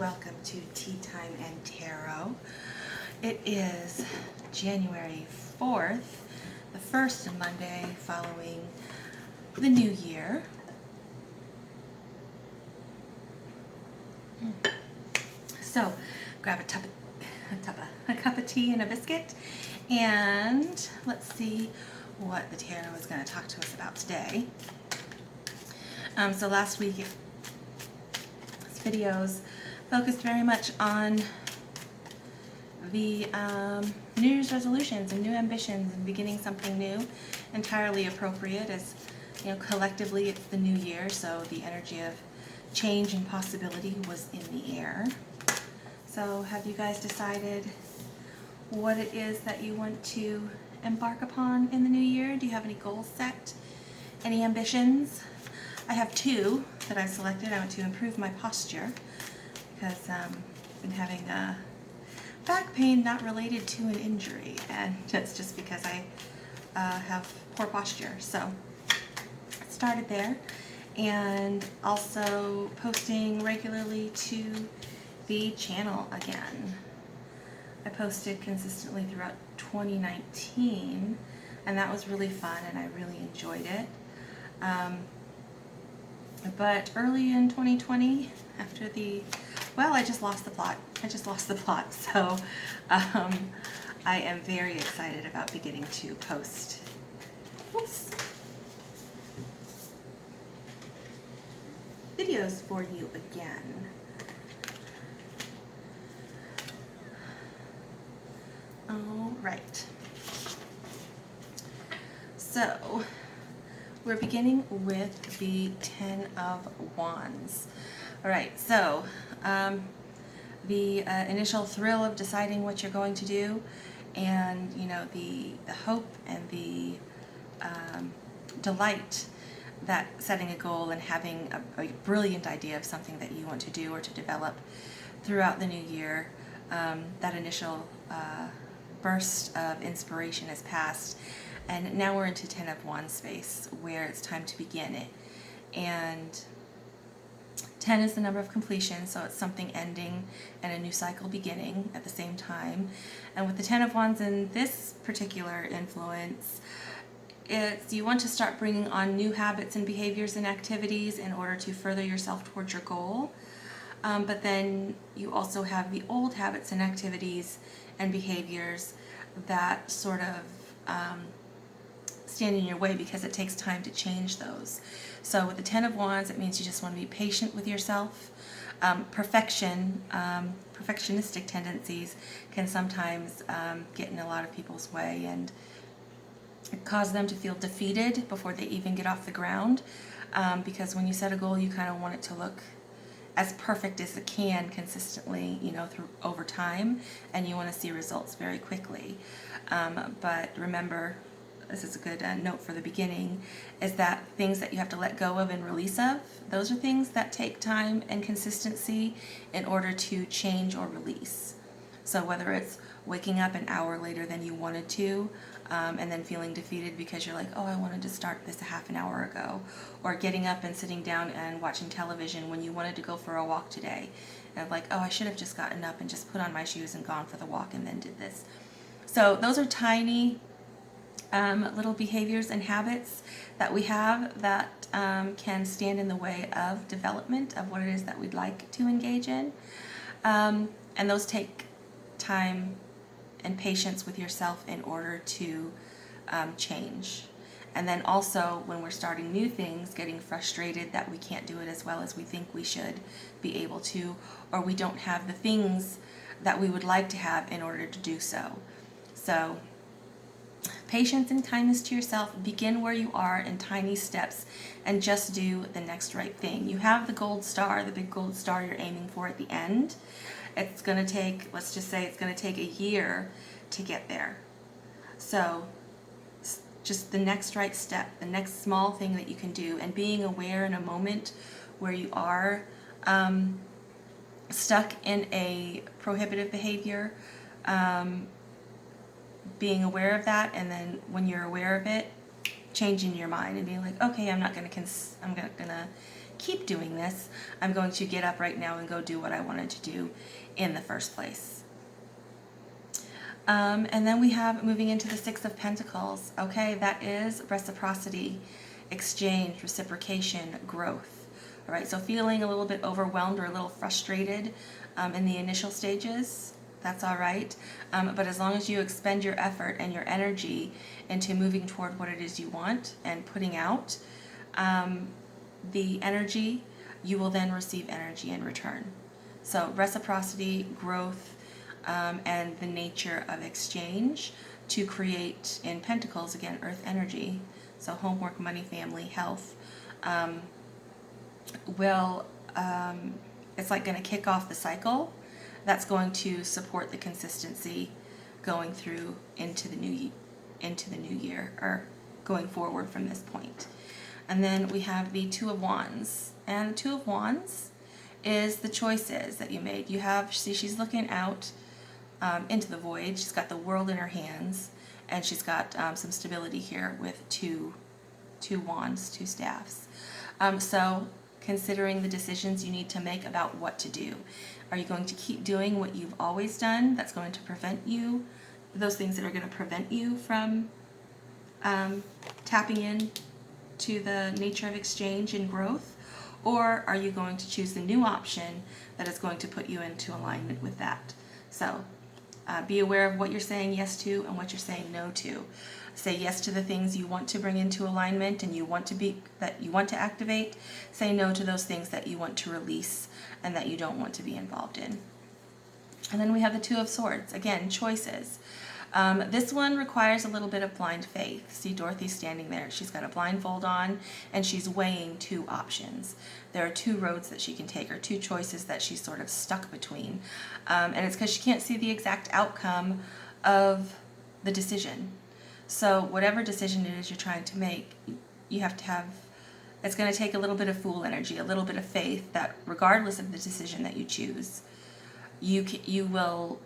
welcome to Teatime and Tarot. It is January 4th, the first Monday following the new year. So grab a cup of tea and a biscuit, and let's see what the tarot is going to talk to us about today. So last week, this videos focused very much on the New Year's resolutions and new ambitions and beginning something new, entirely appropriate as, you know, collectively it's the new year, so the energy of change and possibility was in the air. So have you guys decided what it is that you want to embark upon in the new year? Do you have any goals set? Any ambitions? I have two that I've selected. I want to improve my posture because I've been having back pain not related to an injury, and that's just because I have poor posture. So I started there, and also posting regularly to the channel again. I posted consistently throughout 2019, and that was really fun, and I really enjoyed it. But early in 2020, after I just lost the plot. So I am very excited about beginning to post videos for you again. All right. So we're beginning with the Ten of Wands. All right, so the initial thrill of deciding what you're going to do, and you know the hope and the delight that setting a goal and having a brilliant idea of something that you want to do or to develop throughout the new year, that initial burst of inspiration has passed. And now we're into Ten of Wands space where it's time to begin it. And 10 is the number of completion, so it's something ending and a new cycle beginning at the same time. And with the 10 of Wands in this particular influence, it's you want to start bringing on new habits and behaviors and activities in order to further yourself towards your goal. But then you also have the old habits and activities and behaviors that sort of stand in your way because it takes time to change those. So with the Ten of Wands, it means you just want to be patient with yourself. Perfectionistic tendencies can sometimes get in a lot of people's way and cause them to feel defeated before they even get off the ground. Because when you set a goal, you kind of want it to look as perfect as it can consistently, you know, over time, and you want to see results very quickly. But remember, this is a good note for the beginning, is that things that you have to let go of and release of, those are things that take time and consistency in order to change or release. So whether it's waking up an hour later than you wanted to, and then feeling defeated because you're like, oh, I wanted to start this a half an hour ago, or getting up and sitting down and watching television when you wanted to go for a walk today, and like, oh, I should have just gotten up and just put on my shoes and gone for the walk and then did this. So those are tiny little behaviors and habits that we have that can stand in the way of development of what it is that we'd like to engage in. And those take time and patience with yourself in order to change. And then also when we're starting new things, getting frustrated that we can't do it as well as we think we should be able to, or we don't have the things that we would like to have in order to do so. So patience and kindness to yourself. Begin where you are in tiny steps and just do the next right thing. You have the gold star, the big gold star you're aiming for at the end. It's going to take, let's just say it's going to take a year to get there. So just the next right step, the next small thing that you can do, and being aware in a moment where you are stuck in a prohibitive behavior, being aware of that, and then when you're aware of it, changing your mind and being like, okay, I'm not going to keep doing this. I'm going to get up right now and go do what I wanted to do in the first place. And then we have moving into the Six of Pentacles. Okay, that is reciprocity, exchange, reciprocation, growth. All right, so feeling a little bit overwhelmed or a little frustrated in the initial stages, that's all right. But as long as you expend your effort and your energy into moving toward what it is you want and putting out the energy, you will then receive energy in return. So reciprocity, growth, and the nature of exchange to create, in Pentacles, again, earth energy, so homework, money, family, health, it's like going to kick off the cycle that's going to support the consistency going through into the new year, or going forward from this point. And then we have the Two of Wands, and the Two of Wands is the choices that you made. You have, see, she's looking out into the void. She's got the world in her hands, and she's got some stability here with two wands, two staffs. So considering the decisions you need to make about what to do. Are you going to keep doing what you've always done that's going to prevent you, those things that are going to prevent you from tapping in to the nature of exchange and growth? Or are you going to choose the new option that is going to put you into alignment with that? So be aware of what you're saying yes to and what you're saying no to. Say yes to the things you want to bring into alignment and you want to activate. Say no to those things that you want to release and that you don't want to be involved in. And then we have the Two of Swords. Again, choices. This one requires a little bit of blind faith. See, Dorothy's standing there. She's got a blindfold on and she's weighing two options. There are two roads that she can take, or two choices that she's sort of stuck between. And it's because she can't see the exact outcome of the decision. So whatever decision it is you're trying to make, you have to have, it's going to take a little bit of fool energy, a little bit of faith that regardless of the decision that you choose, you will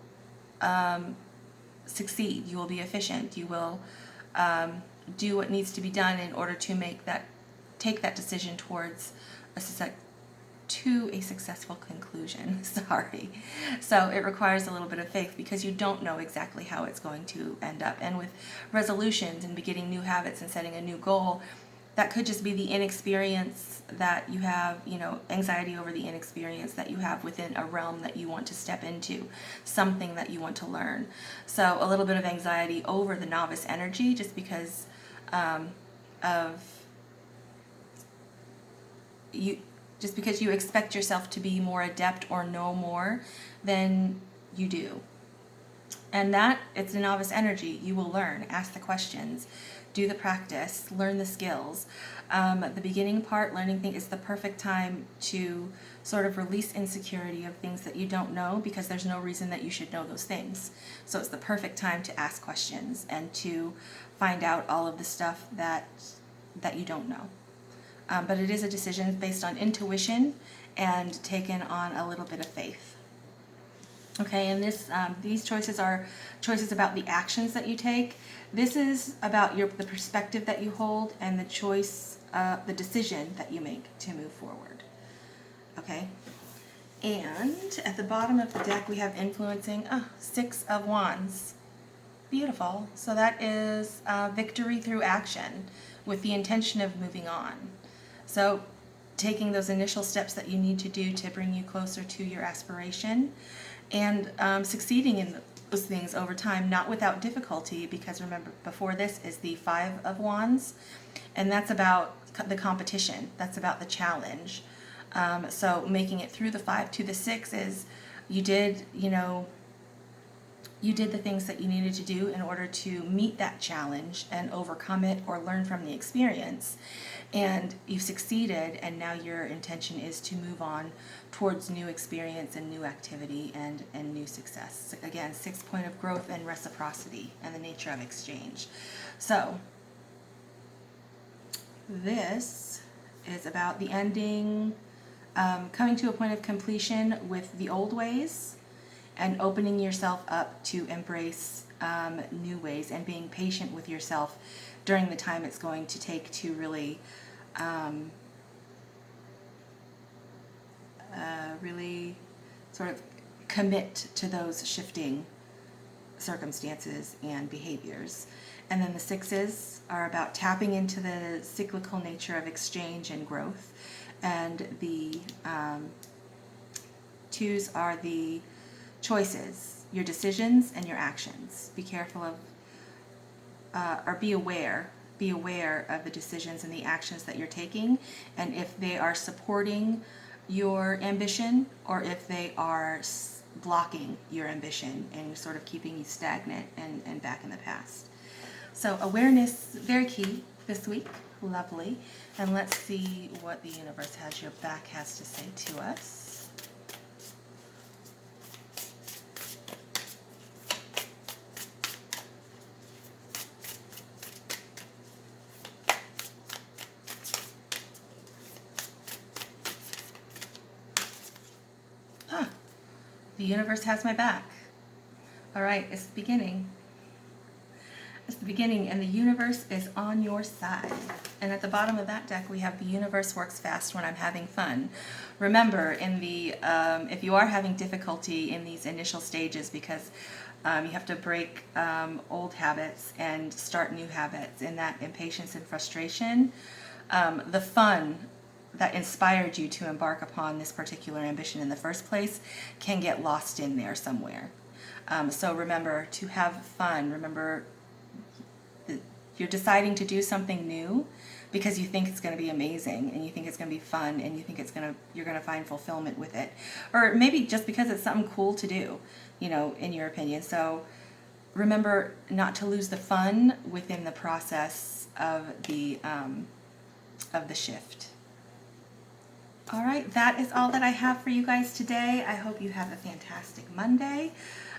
succeed, you will be efficient, you will do what needs to be done in order to take that decision towards a successful conclusion. Sorry. So it requires a little bit of faith because you don't know exactly how it's going to end up. And with resolutions and beginning new habits and setting a new goal, that could just be the inexperience that you have, anxiety over the inexperience that you have within a realm that you want to step into, something that you want to learn. So a little bit of anxiety over the novice energy just because you expect yourself to be more adept or know more than you do. And that, it's a novice energy. You will learn, ask the questions, do the practice, learn the skills. The beginning part, learning things, is the perfect time to sort of release insecurity of things that you don't know, because there's no reason that you should know those things. So it's the perfect time to ask questions and to find out all of the stuff that you don't know. But it is a decision based on intuition and taken on a little bit of faith. Okay, and these choices are choices about the actions that you take. This is about the perspective that you hold and the decision that you make to move forward. Okay, and at the bottom of the deck we have influencing Six of Wands. Beautiful. So that is victory through action with the intention of moving on. So taking those initial steps that you need to do to bring you closer to your aspiration, and succeeding in those things over time, not without difficulty, because remember, before this is the Five of Wands, and that's about the competition, that's about the challenge. So making it through the 5 to the 6 is you did the things that you needed to do in order to meet that challenge and overcome it or learn from the experience. And you've succeeded, and now your intention is to move on towards new experience and new activity and new success. Again, 6th point of growth and reciprocity and the nature of exchange. So this is about the ending, coming to a point of completion with the old ways and opening yourself up to embrace new ways, and being patient with yourself during the time it's going to take to really really sort of commit to those shifting circumstances and behaviors. And then the sixes are about tapping into the cyclical nature of exchange and growth. And the twos are the choices, your decisions and your actions. Be careful of, or be aware of the decisions and the actions that you're taking, and if they are supporting your ambition or if they are blocking your ambition and sort of keeping you stagnant and back in the past. So awareness, very key this week. Lovely. And let's see what the universe has, your back has to say to us. The universe has my back. All right, it's the beginning. It's the beginning, and the universe is on your side. And at the bottom of that deck, we have the universe works fast when I'm having fun. Remember, in the if you are having difficulty in these initial stages, because you have to break old habits and start new habits, in that impatience and frustration, the fun that inspired you to embark upon this particular ambition in the first place can get lost in there somewhere. So remember to have fun. Remember that you're deciding to do something new because you think it's going to be amazing and you think it's going to be fun and you think you're going to find fulfillment with it. Or maybe just because it's something cool to do, you know, in your opinion. So remember not to lose the fun within the process of the shift. All right, that is all that I have for you guys today. I hope you have a fantastic Monday.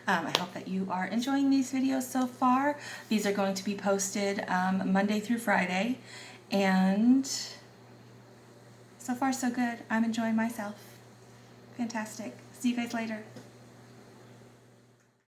I hope that you are enjoying these videos so far. These are going to be posted Monday through Friday. And so far, so good. I'm enjoying myself. Fantastic. See you guys later.